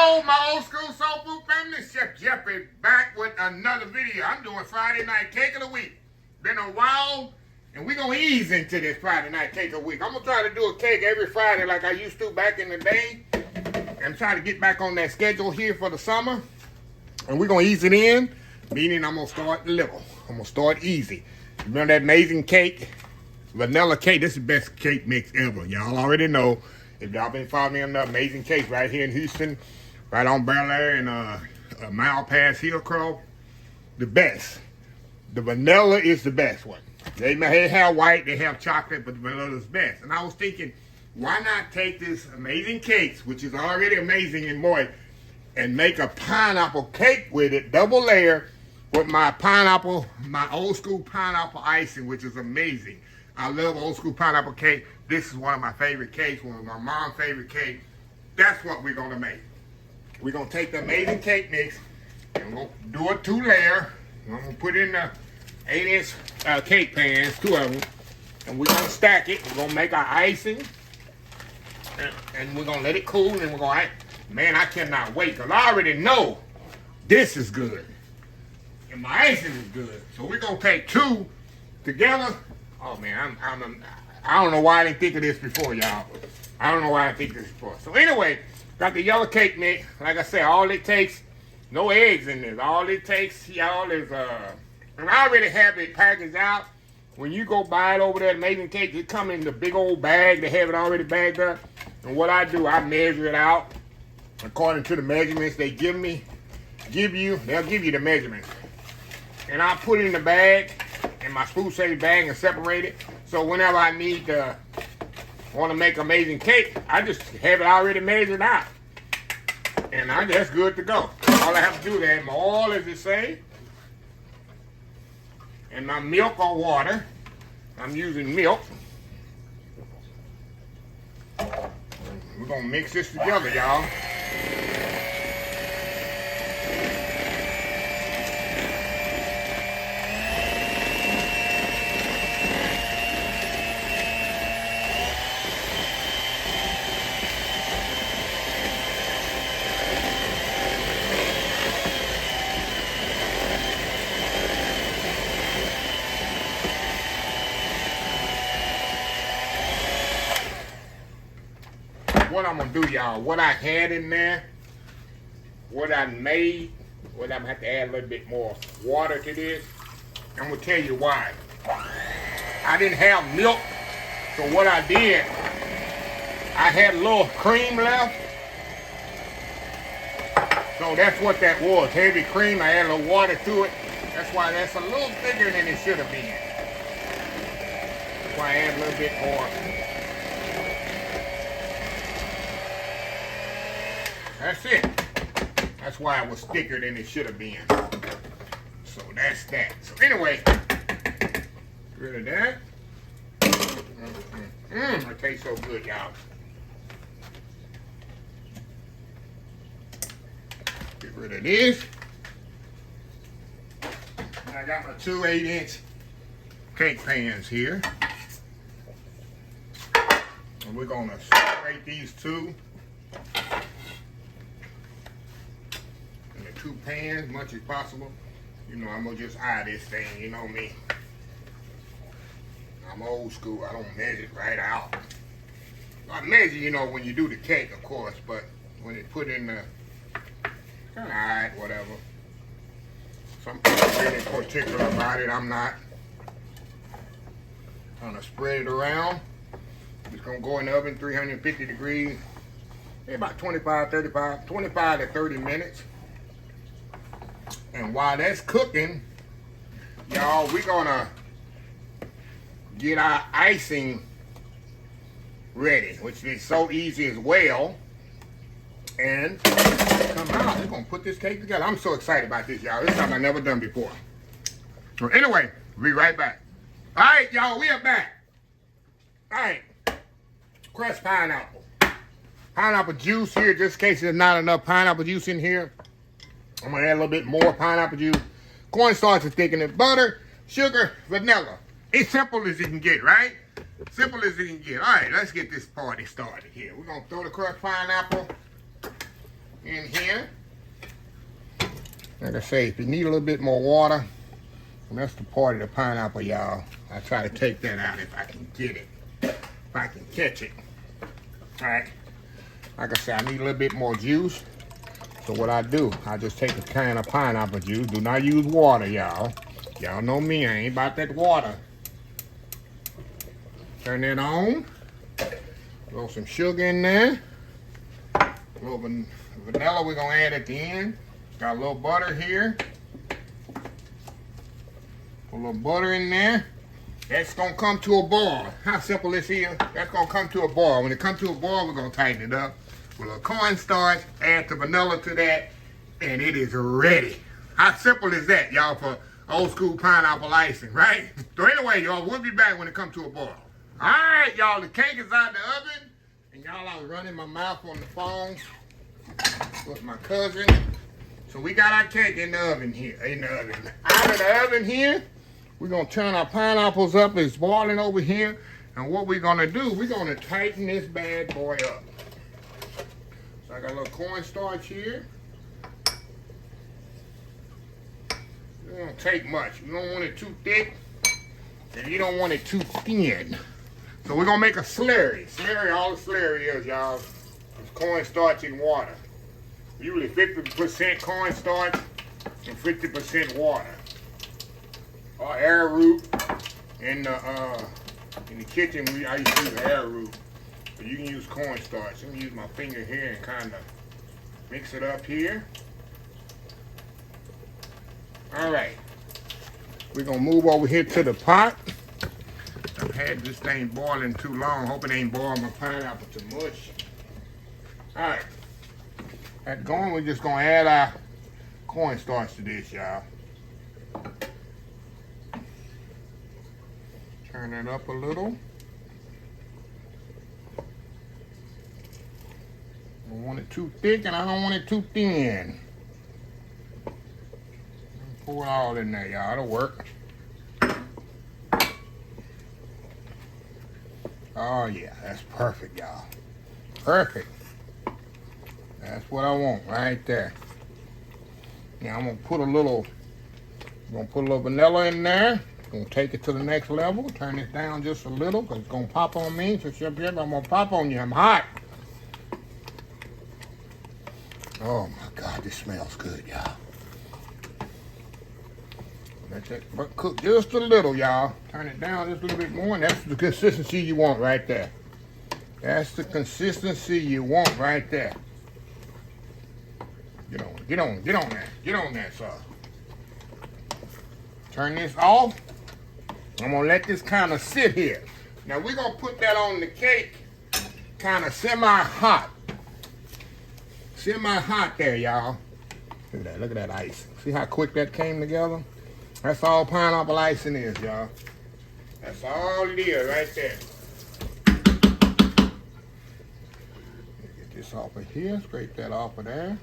Hello, my old school soul food family. Chef Jeff is back with another video. I'm doing Friday night cake of the week. Been a while, and we're going to ease into this Friday night cake of the week. I'm going to try to do a cake every Friday like I used to back in the day. I'm trying to get back on that schedule here for the summer. And we're going to ease it in, meaning I'm going to start little. I'm going to start easy. Remember that amazing cake? Vanilla cake. This is the best cake mix ever. Y'all already know. If y'all been following me on the amazing cake right here in Houston, right on Bellaire and a mile past Hillcroft, the best. The vanilla is the best one. They may have white, they have chocolate, but the vanilla is best. And I was thinking, why not take this amazing cakes, which is already amazing and moist, and make a pineapple cake with it, double layer, with my pineapple, my old school pineapple icing, which is amazing. I love old school pineapple cake. This is one of my favorite cakes, one of my mom's favorite cake. That's what we're gonna make. We're gonna take the amazing cake mix and we'll do a 2-layer. I'm gonna put in the 8-inch cake pans, 2 of them, and we're gonna stack it. We're gonna make our icing, and we're gonna let it cool, and we're gonna, man, I cannot wait, because I already know this is good. And my icing is good. So we're gonna take 2 together. Oh man, I don't know why I didn't think of this before, y'all. I don't know why I didn't think of this before. So anyway, got the yellow cake mix. Like I said, all it takes, no eggs in this. All it takes, y'all, is, and I already have it packaged out. When you go buy it over there at Amazing Cake, it come in the big old bag. They have it already bagged up. And what I do, I measure it out according to the measurements they give you. They'll give you the measurements. And I put it in the bag, in my spoon safe bag, and separate it. So whenever I need to, want to make amazing cake, I just have it already measured out. And that's good to go. All I have to do is add my oil, as it say, and my milk or water. I'm using milk. We're going to mix this together, y'all. What I'm gonna do, y'all, what I had in there, what I made, what I'm gonna have to add a little bit more water to this. I'm gonna tell you why. I didn't have milk, so what I did, I had a little cream left. So that's what that was, heavy cream. I added a little water to it. That's why that's a little thicker than it should have been. That's why I add a little bit more. That's it. That's why it was thicker than it should have been. So that's that. So anyway, get rid of that. It tastes so good, y'all. Get rid of this. And I got my 2 8-inch cake pans here. And we're gonna separate these 2. 2 pans, much as possible. You know, I'm gonna just eye this thing, you know me. I'm old school, I don't measure it right out. I measure, you know, when you do the cake, of course, but when it put in the, kind of alright, whatever. Some people are really particular about it, I'm not. Gonna spread it around. It's gonna go in the oven, 350 degrees. About 25 to 30 minutes. And while that's cooking, y'all, we're gonna get our icing ready, which is so easy as well. And come out, we're gonna put this cake together. I'm so excited about this, y'all. This is something I've never done before. So anyway, we'll be right back. All right, y'all, we are back. All right, crushed pineapple. Pineapple juice here, just in case there's not enough pineapple juice in here. I'm gonna add a little bit more pineapple juice. Cornstarch to thicken it. Butter, sugar, vanilla. It's simple as you can get, right? Simple as you can get. All right, let's get this party started here. We're gonna throw the crushed pineapple in here. Like I say, if you need a little bit more water, that's the part of the pineapple, y'all. I try to take that out if I can get it, if I can catch it. All right. Like I said, I need a little bit more juice. So what I do, I just take a can of pineapple juice. Do not use water, y'all. Y'all know me, I ain't about that water. Turn that on. Throw some sugar in there. A little vanilla we're gonna add at the end. Got a little butter here. Put a little butter in there. That's gonna come to a boil. How simple this is? That's gonna come to a boil. When it comes to a boil, we're gonna tighten it up with a little cornstarch, add the vanilla to that, and it is ready. How simple is that, y'all, for old school pineapple icing, right? So anyway, y'all, we'll be back when it comes to a boil. All right, y'all, the cake is out of the oven. And y'all, I was running my mouth on the phone with my cousin. So we got our cake in the oven here, Out of the oven here, we're gonna turn our pineapples up. It's boiling over here. And what we're gonna do, we're gonna tighten this bad boy up. So I got a little cornstarch here. It won't take much. You don't want it too thick, and you don't want it too thin. So we're gonna make a slurry. Slurry, all the slurry is, y'all, is cornstarch and water. Usually 50% cornstarch and 50% water. Or arrowroot. In the kitchen, I used to use arrowroot, but you can use cornstarch. Let me use my finger here and kind of mix it up here. All right, we're gonna move over here to the pot. I've had this thing boiling too long. Hope it ain't boiled my pineapple to mush. All right, that going, we're just gonna add our cornstarch to this, y'all. Turn it up a little. I don't want it too thick and I don't want it too thin. Pour it all in there, y'all. It'll work. Oh yeah, that's perfect, y'all. Perfect. That's what I want right there. Now I'm gonna put a little vanilla in there. Gonna take it to the next level. Turn it down just a little because it's gonna pop on me. So I'm gonna pop on you. I'm hot. Oh my God, this smells good, y'all. Let that cook just a little, y'all. Turn it down just a little bit more, and that's the consistency you want right there. That's the consistency you want right there. Get on that, sir. Turn this off. I'm gonna let this kind of sit here. Now we're gonna put that on the cake, kind of semi-hot. Semi-hot there, y'all. Look at that icing. See how quick that came together? That's all pineapple icing is, y'all. That's all it is right there. Get this off of here, scrape that off of there.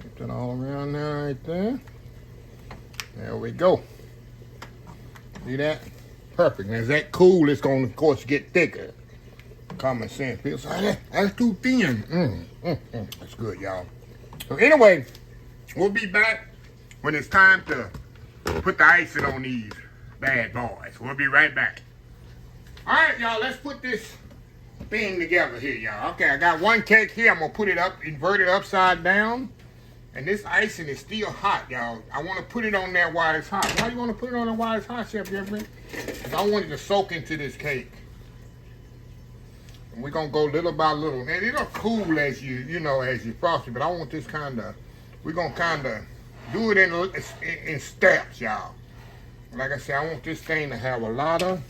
Get that all around there right there. There we go. See that? Perfect. And as that cool, it's going to, of course, get thicker. Common sense. People say, that's too thin. That's good, y'all. So anyway, we'll be back when it's time to put the icing on these bad boys. We'll be right back. All right, y'all, let's put this thing together here, y'all. Okay, I got one cake here. I'm going to put it up, invert it upside down. And this icing is still hot, y'all. I want to put it on there while it's hot. Why do you want to put it on there while it's hot, Chef Jeffrey? Because I want it to soak into this cake. And we're going to go little by little. And it'll cool as as you frost it. But I want this we're going to kind of do it in steps, y'all. Like I said, I want this thing to have a lot of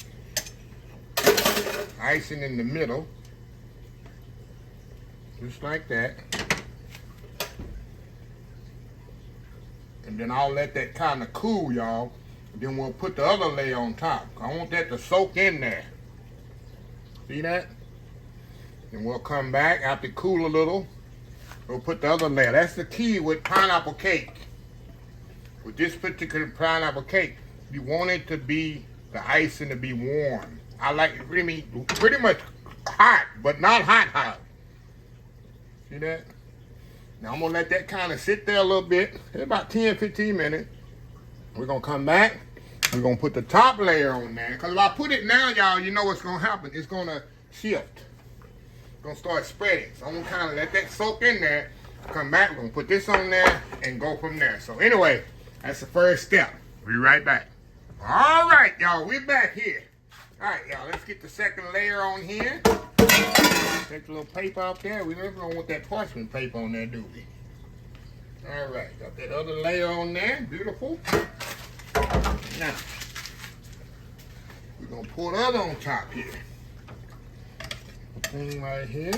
icing in the middle. Just like that. And then I'll let that kind of cool, y'all. Then we'll put the other layer on top. I want that to soak in there. See that? And we'll come back after it cool a little. We'll put the other layer. That's the key with pineapple cake. With this particular pineapple cake, you want it to be, the icing to be warm. I like it pretty much hot, but not hot. See that? Now I'm gonna let that kind of sit there a little bit, about 10, 15 minutes. We're gonna come back. We're gonna put the top layer on there. Cause if I put it now, y'all, you know what's gonna happen. It's gonna shift. It's gonna start spreading. So I'm gonna kind of let that soak in there. Come back, we're gonna put this on there and go from there. So anyway, that's the first step. We'll be right back. All right, y'all, we're back here. All right, y'all, let's get the second layer on here. Take the little paper out there. We never don't want that parchment paper on there, do we? All right, got that other layer on there. Beautiful. Now, we're going to pour the other on top here. Thing right here.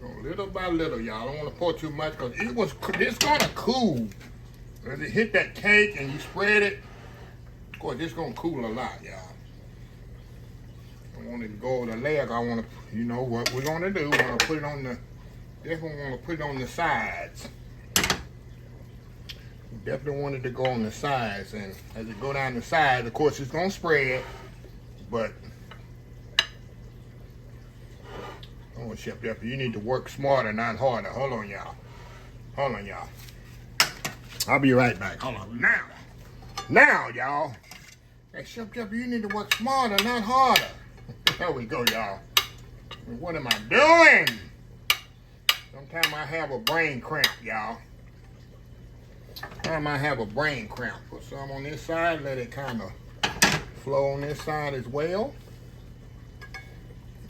We're going little by little, y'all. I don't want to pour too much because it's going to cool. As it hit that cake and you spread it, of course, it's going to cool a lot, y'all. I want it to go over the layer. I want to, you know what we're going to do. We're going to put it on the, definitely want to put it on the sides. Definitely wanted to go on the sides, and as it go down the sides, of course, it's going to spread, but oh, Chef Jeff, you need to work smarter, not harder. Hold on, y'all. Hold on, y'all. I'll be right back. Hold on. Now, y'all. Hey, Chef Jeff, you need to work smarter, not harder. There we go, y'all. What am I doing? Sometimes I have a brain cramp, y'all. Sometimes I have a brain cramp. Put some on this side, let it kind of flow on this side as well.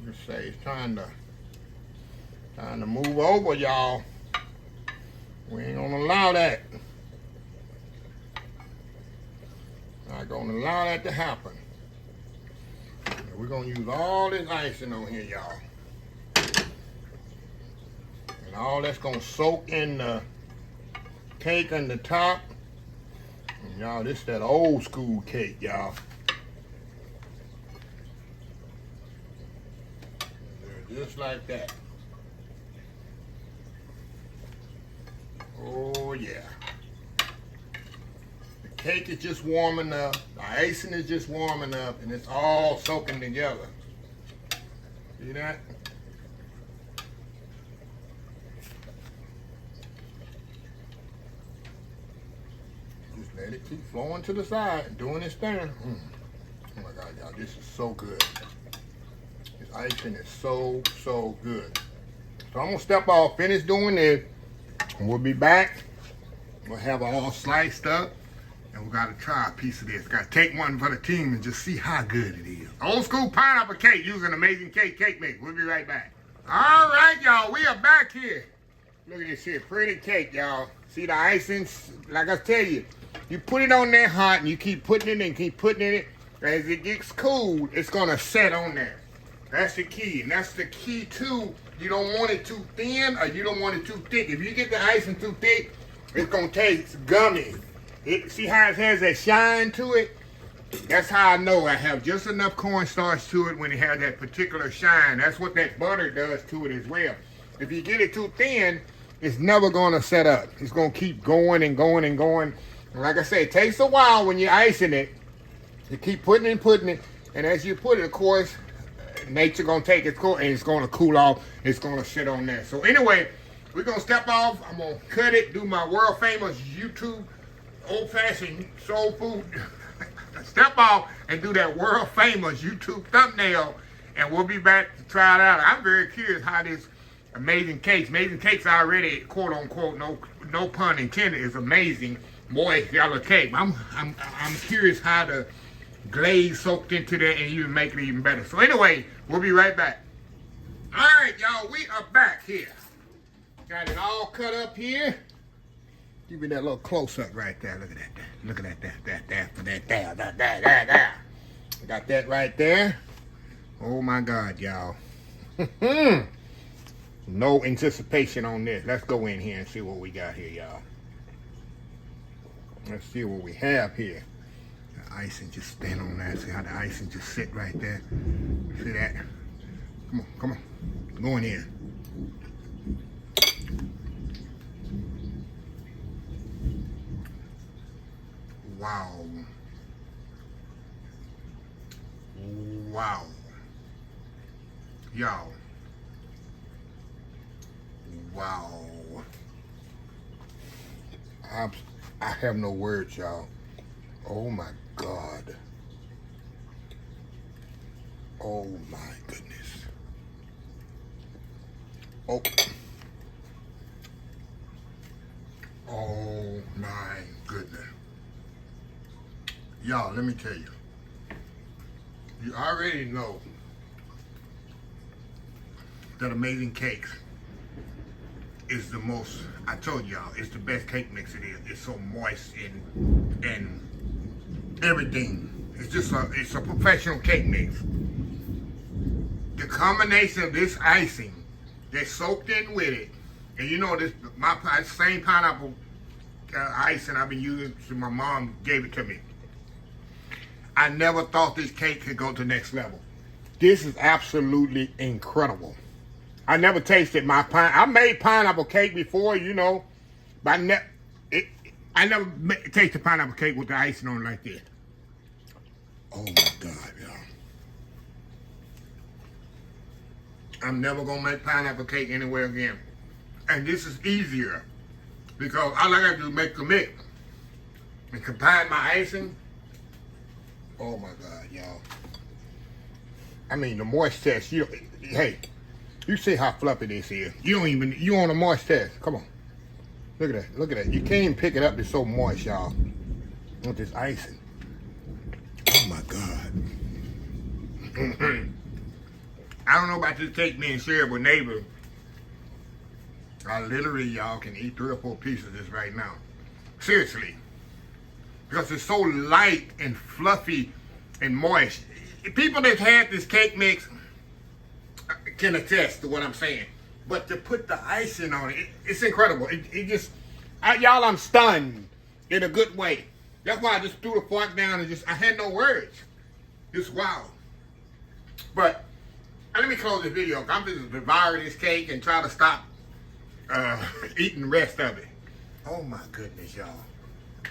Just say it's trying to move over, y'all. We ain't gonna allow that. Not gonna allow that to happen. We're gonna use all this icing on here, y'all. And all that's gonna soak in the cake on the top. And y'all, this is that old school cake, y'all. Just like that. Oh yeah. The cake is just warming up. The icing is just warming up, and it's all soaking together. See that? Just let it keep flowing to the side, doing its thing. Oh my God, y'all, this is so good. This icing is so good. So I'm gonna step off, finish doing this, and we'll be back. We'll have it all sliced up, and we gotta try a piece of this. Gotta take one for the team and just see how good it is. Old school pineapple cake using Amazing Cake mix. We'll be right back. All right, y'all, we are back here. Look at this here, pretty cake, y'all. See the icing? Like I tell you, you put it on there hot, and you keep putting it in and keep putting it in. As it gets cool, it's gonna set on there. That's the key, and that's the key too. You don't want it too thin, or you don't want it too thick. If you get the icing too thick, it's gonna taste gummy. See how it has that shine to it? That's how I know I have just enough cornstarch to it when it has that particular shine. That's what that butter does to it as well. If you get it too thin, it's never gonna set up. It's gonna keep going and going and going. And like I say, it takes a while when you're icing it. You keep putting it, and as you put it, of course, nature gonna take its course, and it's gonna cool off. It's gonna sit on there. So anyway, we're gonna step off. I'm gonna cut it, do my world famous YouTube old-fashioned soul food. Step off and do that world famous YouTube thumbnail, and we'll be back to try it out. I'm very curious how this Amazing Cakes already, quote unquote, no pun intended, is amazing, moist yellow cake. I'm curious how the glaze soaked into that and even make it even better. So anyway, we'll be right back. All right, y'all, we are back here. Got it all cut up here. Give me that little close up right there. Look at that. Look at that. Got that right there. Oh my God, y'all. No anticipation on this. Let's go in here and see what we got here, y'all. Let's see what we have here. The icing just stand on that. See how the icing just sit right there? See that? Come on. Go in here. Wow. Y'all. Wow. I have no words, y'all. Oh my God. Oh my goodness. Oh. Oh my goodness. Y'all, let me tell you. You already know that Amazing Cakes is the most, I told y'all, it's the best cake mix it is. It's so moist and everything. It's just it's a professional cake mix. The combination of this icing that's soaked in with it, and you know this, my same pineapple icing I've been using since my mom gave it to me. I never thought this cake could go to the next level. This is absolutely incredible. I never tasted I made pineapple cake before, you know, but I never tasted pineapple cake with the icing on it like this. Oh my God, y'all. I'm never gonna make pineapple cake anywhere again. And this is easier because all I gotta do is make the mix and combine my icing. Oh my God, y'all. I mean, the moist test, hey, you see how fluffy this is. You want a moist test. Come on. Look at that, look at that. You can't even pick it up, it's so moist, y'all. With this icing. Oh my God. I don't know about this cake being shared with neighbors. I literally, y'all, can eat 3 or 4 pieces of this right now. Seriously. Because it's so light and fluffy and moist. People that had this cake mix can attest to what I'm saying. But to put the icing on it, it's incredible. It just, y'all, I'm stunned in a good way. That's why I just threw the fork down and I had no words. It's wild. But let me close this video. I'm just devouring this cake and try to stop eating the rest of it. Oh my goodness, y'all.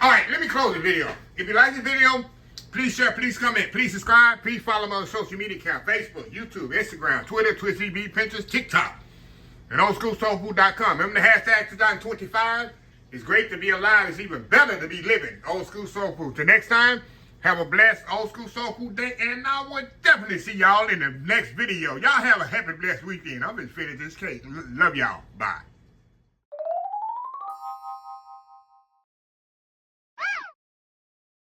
All right, let me close the video. If you like this video, please share, please comment, please subscribe, please follow me on social media account, Facebook, YouTube, Instagram, Twitter, Twitch TV, Pinterest, TikTok, and oldschoolsoulfood.com. Remember the hashtag 2025? It's great to be alive. It's even better to be living. Old School Soul Food. Till next time, have a blessed Old School Soul Food day, and I will definitely see y'all in the next video. Y'all have a happy, blessed weekend. I'm just finished this cake. Love y'all. Bye.